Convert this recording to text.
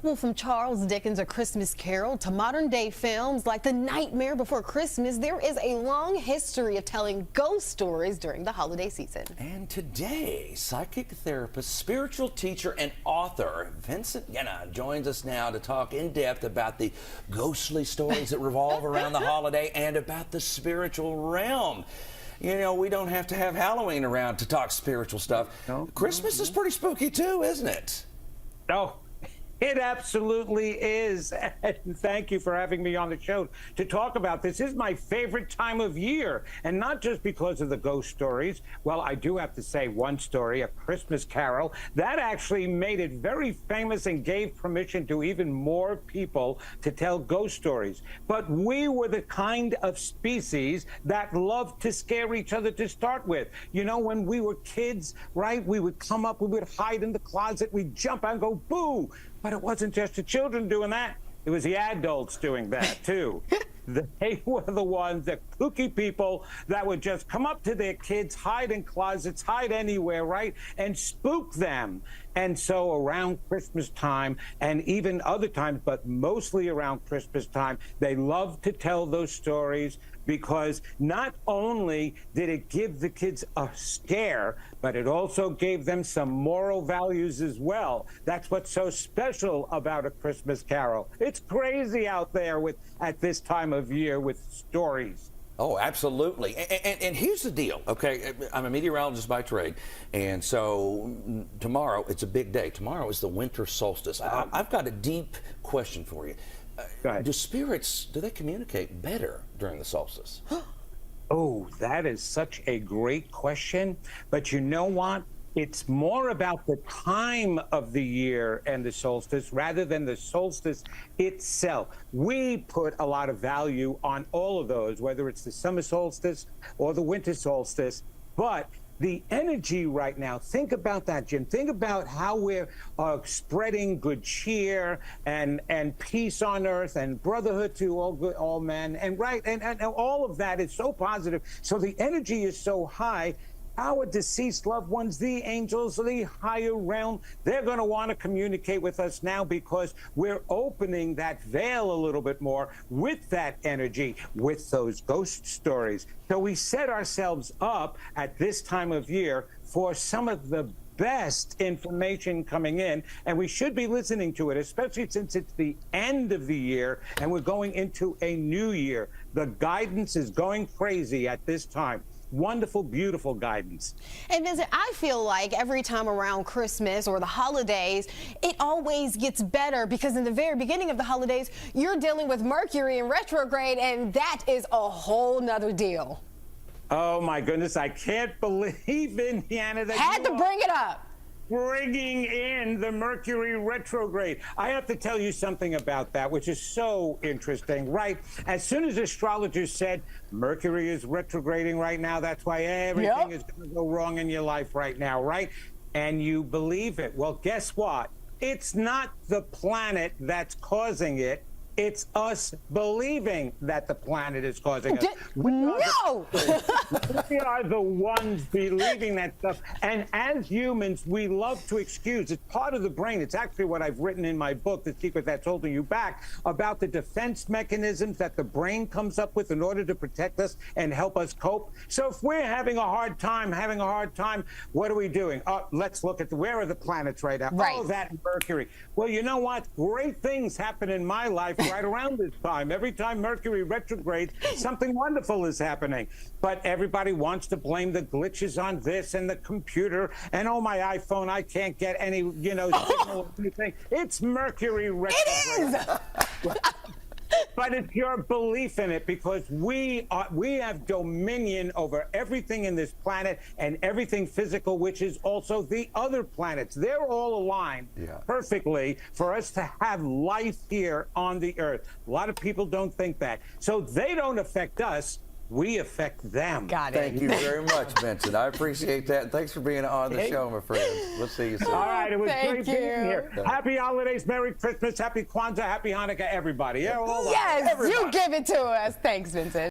Well, from Charles Dickens' A Christmas Carol to modern-day films like The Nightmare Before Christmas, there is a long history of telling ghost stories during the holiday season. And today, psychic therapist, spiritual teacher, and author Vincent Genna joins us now to talk in depth about the ghostly stories that revolve around the holiday and about the spiritual realm. You know, we don't have to have Halloween around to talk spiritual stuff. No. Christmas is pretty spooky too, isn't it? No. It absolutely is. And thank you for having me on the show to talk about this. This is my favorite time of year, and not just because of the ghost stories. Well, I do have to say one story, A Christmas Carol, that actually made it very famous and gave permission to even more people to tell ghost stories. But we were the kind of species that loved to scare each other to start with. You know, when we were kids, right, we would come up, we would hide in the closet, we'd jump out and go, boo! But it wasn't just the children doing that. It was the adults doing that, too. They were the ones, the kooky people that would just come up to their kids, hide in closets, hide anywhere, right, and spook them. And so around Christmas time, and even other times, but mostly around Christmas time, they loved to tell those stories because not only did it give the kids a scare, but it also gave them some moral values as well. That's what's so special about A Christmas Carol. It's crazy out there at this time of year with stories. Oh, absolutely. And here's the deal, okay? I'm a meteorologist by trade, and so tomorrow, it's a big day. Tomorrow is the winter solstice. I've got a deep question for you. Go ahead. Do spirits, do they communicate better during the solstice? Oh, that is such a great question. But you know what? It's more about the time of the year and the solstice rather than the solstice itself. We put a lot of value on all of those, whether it's the summer solstice or the winter solstice. But the energy right now, think about that, Jim. Think about how we're spreading good cheer and peace on earth and brotherhood to all men. And all of that is so positive. So the energy is so high. Our deceased loved ones, the angels, the higher realm, they're going to want to communicate with us now because we're opening that veil a little bit more with that energy, with those ghost stories. So we set ourselves up at this time of year for some of the best information coming in, and we should be listening to it, especially since it's the end of the year and we're going into a new year. The guidance is going crazy at this time. Wonderful, beautiful guidance. And Vincent, I feel like every time around Christmas or the holidays, it always gets better because in the very beginning of the holidays, you're dealing with Mercury in retrograde, and that is a whole nother deal. Oh my goodness, I can't believe, Indiana, that had to bring it up. Bringing in the Mercury retrograde. I have to tell you something about that, which is so interesting, right? As soon as astrologers said Mercury is retrograding right now, that's why everything is going to go wrong in your life right now, right? And you believe it. Well, guess what? It's not the planet that's causing it. It's us believing that the planet is causing us. No! We are the ones believing that stuff. And as humans, we love to excuse. It's part of the brain. It's actually what I've written in my book, The Secret That's Holding You Back, about the defense mechanisms that the brain comes up with in order to protect us and help us cope. So if we're having a hard time, what are we doing? Let's look at where are the planets right now? Right. Oh, that Mercury. Well, you know what? Great things happen in my life right around this time. Every time Mercury retrogrades, something wonderful is happening. But everybody wants to blame the glitches on this and the computer and, oh, my iPhone, I can't get any, signal or anything. It's Mercury retrograde. It is! But it's your belief in it because we have dominion over everything in this planet and everything physical, which is also the other planets. They're all aligned perfectly for us to have life here on the Earth. A lot of people don't think that. So they don't affect us. We affect them. Got it. Thank you very much, Vincent. I appreciate that. And thanks for being on the show, my friends. We'll see you soon. All right, it was great being here. Yeah. Happy holidays, Merry Christmas, Happy Kwanzaa, Happy Hanukkah, everybody. Yeah, all yes, you give it to us. Thanks, Vincent.